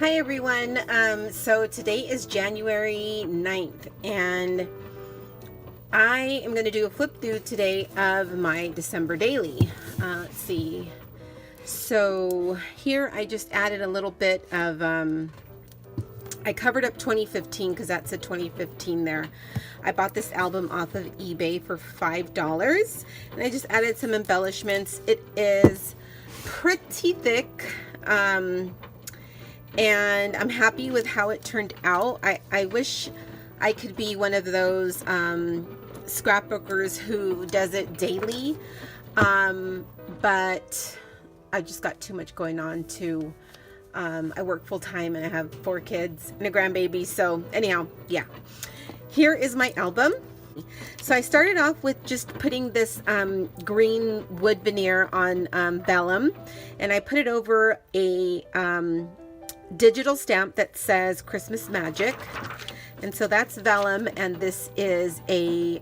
Hi everyone. So today is January 9th and I am going to do a flip through today of my December daily. Let's see. So here I just added a little bit of, I covered up 2015 because that's a 2015 there. I bought this album off of eBay for $5 and I just added some embellishments. It is pretty thick. And I'm happy with how it turned out. I wish I could be one of those scrapbookers who does it daily, but I just got too much going on to, I work full-time and I have 4 kids and a grandbaby, so anyhow, yeah. Here is my album. So I started off with just putting this green wood veneer on vellum, and I put it over a digital stamp that says Christmas Magic, and so that's vellum, and this is a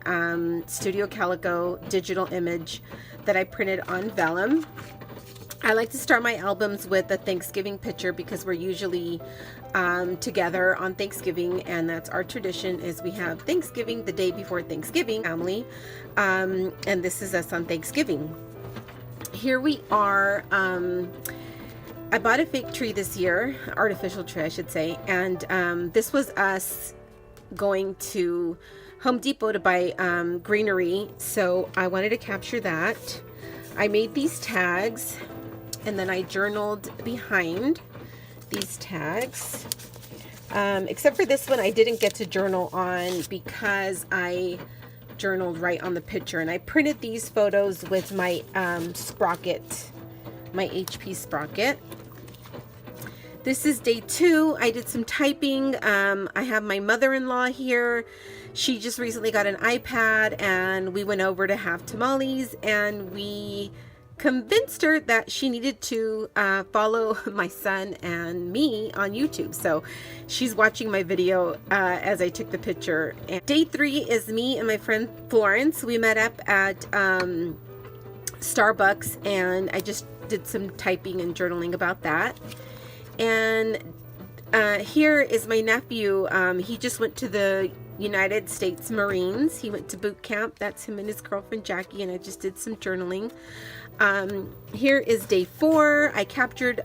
Studio Calico digital image that I printed on vellum. I like to start my albums with a Thanksgiving picture because we're usually together on Thanksgiving, and that's our tradition, is we have Thanksgiving the day before Thanksgiving family, and this is us on Thanksgiving. Here we are. I bought a fake tree this year, artificial tree I should say, and this was us going to Home Depot to buy greenery, so I wanted to capture that. I made these tags and then I journaled behind these tags, except for this one I didn't get to journal on because I journaled right on the picture, and I printed these photos with my sprocket, my HP sprocket. This is day 2. I did some typing. I have my mother-in-law here. She just recently got an iPad and we went over to have tamales, and we convinced her that she needed to follow my son and me on YouTube. So she's watching my video as I took the picture. And day 3 is me and my friend Florence. We met up at Starbucks and I just did some typing and journaling about that. And here is my nephew. He just went to the United States Marines. He went to boot camp. That's him and his girlfriend Jackie, and I just did some journaling. Here is day 4. I captured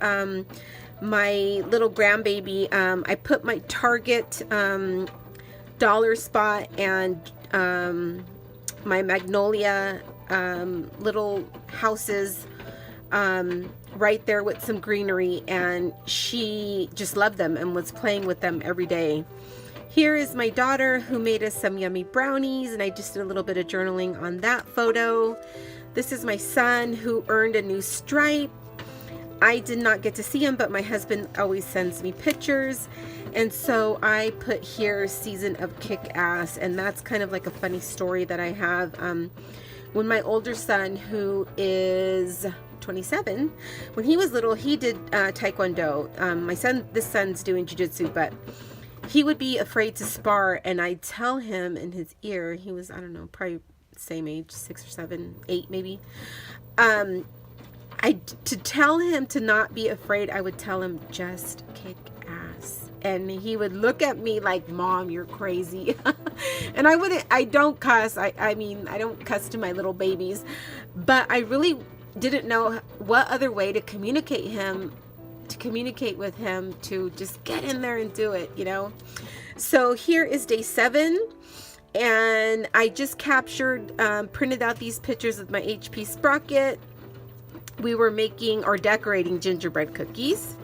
my little grandbaby. I put my Target dollar spot and my magnolia little houses right there with some greenery, and she just loved them and was playing with them every day. Here is my daughter who made us some yummy brownies, and I just did a little bit of journaling on that photo. This is my son who earned a new stripe. I did not get to see him, but my husband always sends me pictures, and so I put here Season of Kick-Ass, and that's kind of like a funny story that I have. When my older son, who is 27, when he was little, he did taekwondo. This son's doing jiu-jitsu, but he would be afraid to spar, and I'd tell him in his ear, he was, I don't know, probably same age, 6 or 7, 8 maybe, to tell him to not be afraid, I would tell him, just kick ass. And he would look at me like, Mom, you're crazy. And I don't cuss. I mean, I don't cuss to my little babies, but I really didn't know what other way to communicate with him to just get in there and do it, you know. So here is day 7, and I just captured, printed out these pictures with my HP sprocket. We were making or decorating gingerbread cookies.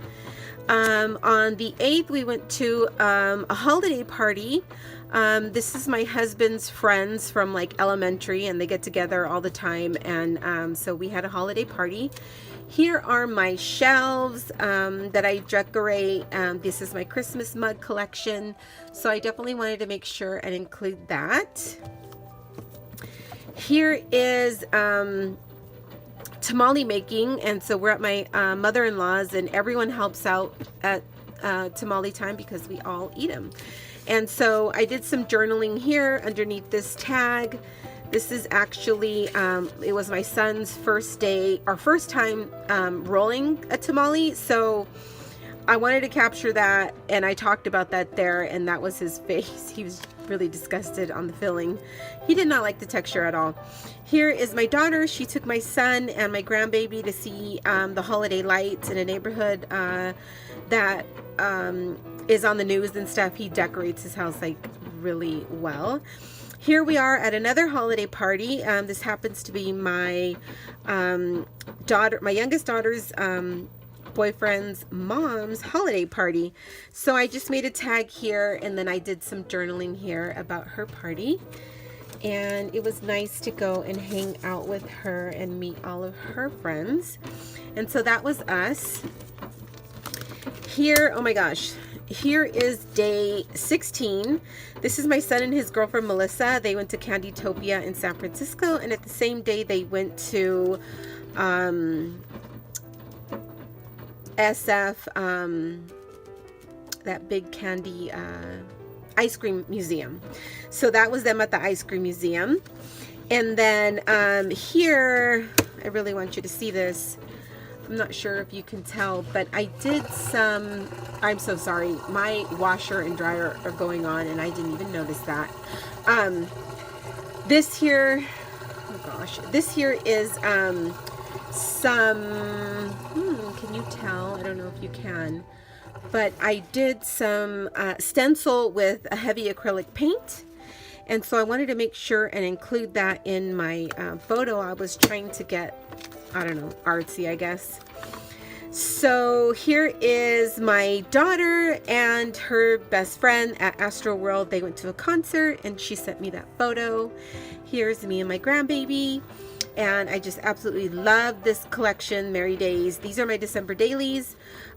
On the 8th, we went to a holiday party. This is my husband's friends from like elementary, and they get together all the time, and so we had a holiday party. Here are my shelves that I decorate. This is my Christmas mug collection, so I definitely wanted to make sure and include that. Here is tamale making, and so we're at my mother-in-law's, and everyone helps out at tamale time because we all eat them. And so I did some journaling here underneath this tag. This is actually, it was my son's first day, our first time rolling a tamale. So I wanted to capture that, and I talked about that there, and that was his face. He was really disgusted on the filling. He did not like the texture at all. Here is my daughter. She took my son and my grandbaby to see the holiday lights in a neighborhood that is on the news and stuff. He decorates his house like really well. Here we are at another holiday party. This happens to be my daughter, my youngest daughter's boyfriend's mom's holiday party. So I just made a tag here, and then I did some journaling here about her party. And it was nice to go and hang out with her and meet all of her friends. And so that was us. Here, oh my gosh, here is day 16. This is my son and his girlfriend Melissa. They went to Candytopia in San Francisco, and at the same day they went to SF, that big candy ice cream museum. So that was them at the ice cream museum. And then here, I really want you to see this. I'm not sure if you can tell, but I did some, I'm so sorry, my washer and dryer are going on and I didn't even notice that. This here, oh gosh, this here is some, can you tell? I don't know if you can, but I did some stencil with a heavy acrylic paint. And so I wanted to make sure and include that in my photo. I was trying to get, I don't know, artsy, I guess. So here is my daughter and her best friend at Astro World. They went to a concert and she sent me that photo. Here's me and my grandbaby. And I just absolutely love this collection, Merry Days. These are my December dailies.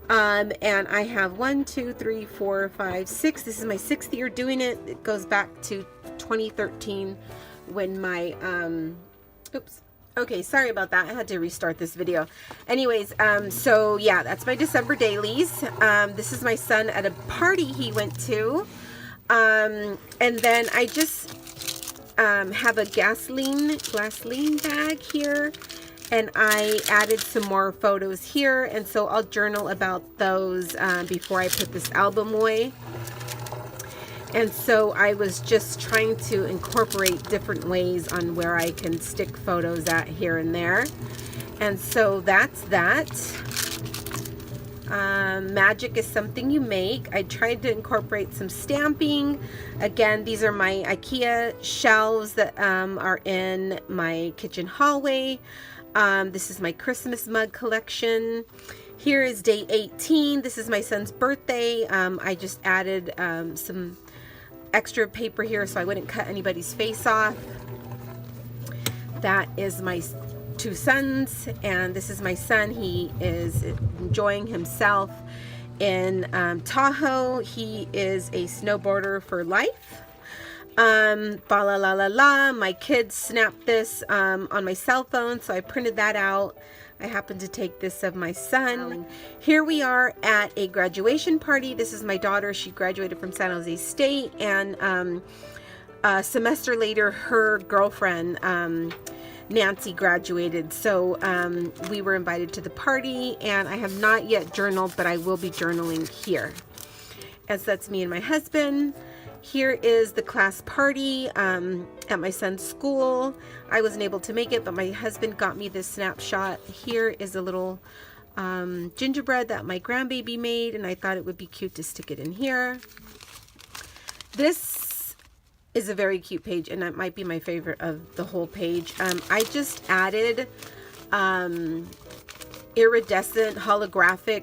And I have 1, 2, 3, 4, 5, 6. This is my 6th year doing it. It goes back to 2013 when my, oops. Okay, sorry about that. I had to restart this video. Anyways, so yeah, that's my December dailies. This is my son at a party he went to. And then I just have a gasoline bag here. And I added some more photos here. And so I'll journal about those before I put this album away. And so I was just trying to incorporate different ways on where I can stick photos at here and there. And so that's that. Magic is something you make. I tried to incorporate some stamping. Again, these are my IKEA shelves that are in my kitchen hallway. This is my Christmas mug collection. Here is day 18. This is my son's birthday. I just added some extra paper here so I wouldn't cut anybody's face off. That is my 2 sons, and this is my son. He is enjoying himself in Tahoe. He is a snowboarder for life. Ba la la la la. My kids snapped this on my cell phone, so I printed that out. I happened to take this of my son. Here we are at a graduation party. This is my daughter. She graduated from San Jose State, and a semester later, her girlfriend, Nancy, graduated. So we were invited to the party, and I have not yet journaled, but I will be journaling here. As that's me and my husband. Here is the class party at my son's school. I wasn't able to make it, but my husband got me this snapshot. Here is a little gingerbread that my grandbaby made, and I thought it would be cute to stick it in here. This is a very cute page, and that might be my favorite of the whole page. I just added iridescent holographic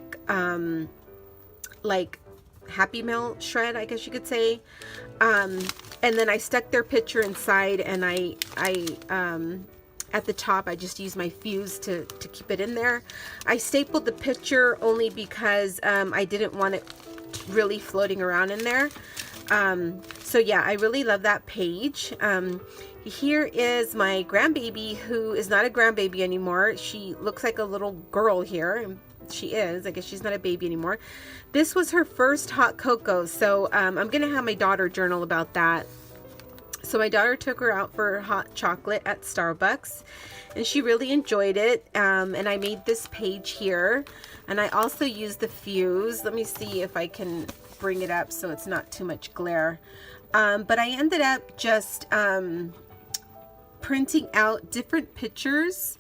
like Happy Mail shred, I guess you could say. And then I stuck their picture inside, and I at the top I just used my fuse to keep it in there. I stapled the picture only because I didn't want it really floating around in there. So yeah, I really love that page. Here is my grandbaby, who is not a grandbaby anymore. She looks like a little girl here. She is. I guess she's not a baby anymore. This was her first hot cocoa, so I'm going to have my daughter journal about that. So my daughter took her out for hot chocolate at Starbucks, and she really enjoyed it. And I made this page here, and I also used the fuse. Let me see if I can bring it up so it's not too much glare. But I ended up just printing out different pictures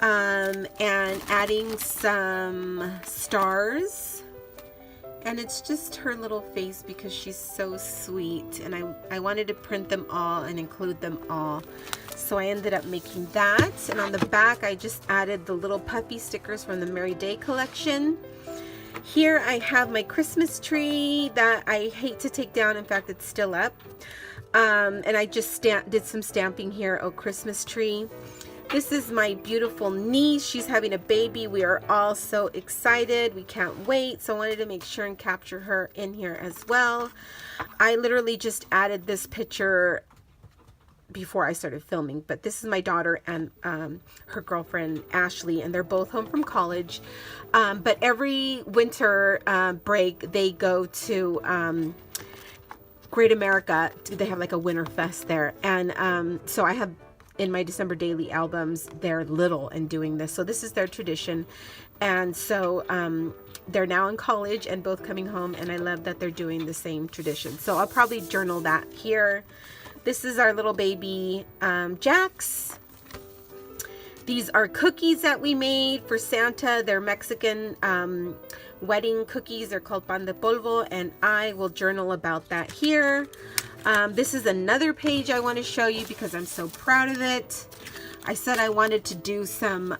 and adding some stars. And it's just her little face because she's so sweet, and I wanted to print them all and include them all. So I ended up making that, and on the back I just added the little puppy stickers from the Merry Day collection. Here I have my Christmas tree that I hate to take down. In fact, it's still up. And I just did some stamping here. Oh, Christmas tree. This is my beautiful niece. She's having a baby. We are all so excited. We can't wait. So I wanted to make sure and capture her in here as well. I literally just added this picture before I started filming, but this is my daughter and her girlfriend Ashley, and they're both home from college. But every winter break they go to Great America. They have like a winter fest there, and so I have in my December daily albums, they're little and doing this. So this is their tradition. And so they're now in college and both coming home, and I love that they're doing the same tradition. So I'll probably journal that here. This is our little baby Jax. These are cookies that we made for Santa. They're Mexican wedding cookies. They're called pan de polvo, and I will journal about that here. This is another page I want to show you because I'm so proud of it. I said I wanted to do some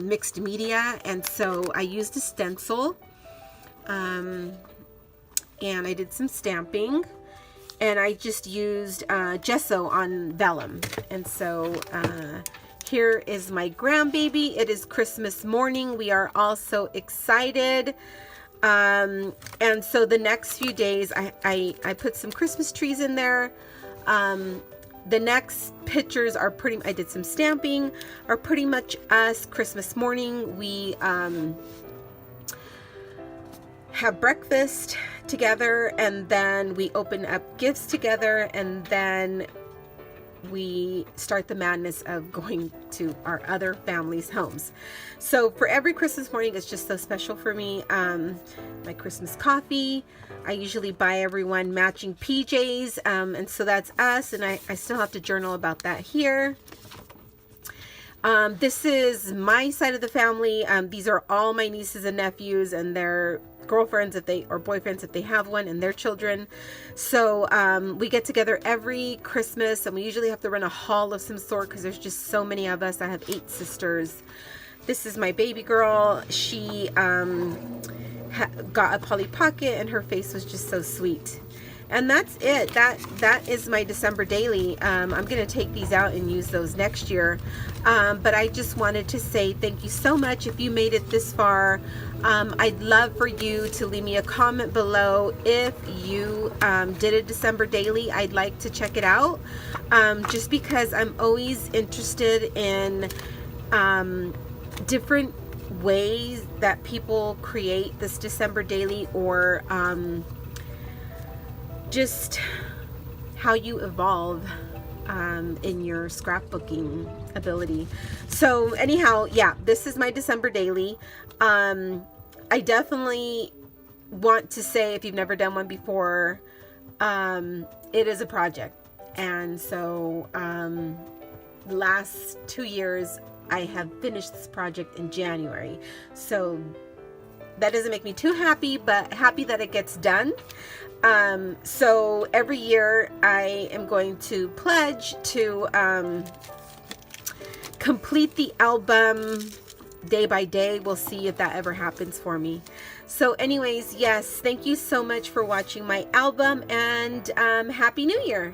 mixed media, and so I used a stencil, and I did some stamping, and I just used gesso on vellum. And so here is my grandbaby. It is Christmas morning. We are all so excited. And so the next few days I put some Christmas trees in there. The next pictures are I did some stamping, are pretty much us Christmas morning. We have breakfast together, and then we open up gifts together, and then we start the madness of going to our other families' homes. So for every Christmas morning, it's just so special for me. My Christmas coffee, I usually buy everyone matching PJs, and so that's us, and I still have to journal about that here. This is my side of the family. These are all my nieces and nephews and their girlfriends or boyfriends if they have one, and their children. So we get together every Christmas, and we usually have to run a haul of some sort because there's just so many of us. I have 8 sisters. This is my baby girl. She got a Polly Pocket, and her face was just so sweet. And that's it. That is my December daily. I'm going to take these out and use those next year. But I just wanted to say thank you so much if you made it this far. I'd love for you to leave me a comment below if you did a December daily. I'd like to check it out, just because I'm always interested in different ways that people create this December daily, or just how you evolve in your scrapbooking ability. So anyhow, yeah, this is my December daily. I definitely want to say, if you've never done one before, it is a project. And so the last 2 years I have finished this project in January. So that doesn't make me too happy, but happy that it gets done. So every year I am going to pledge to complete the album day by day. We'll see if that ever happens for me. So anyways, yes, thank you so much for watching my album, and Happy New Year.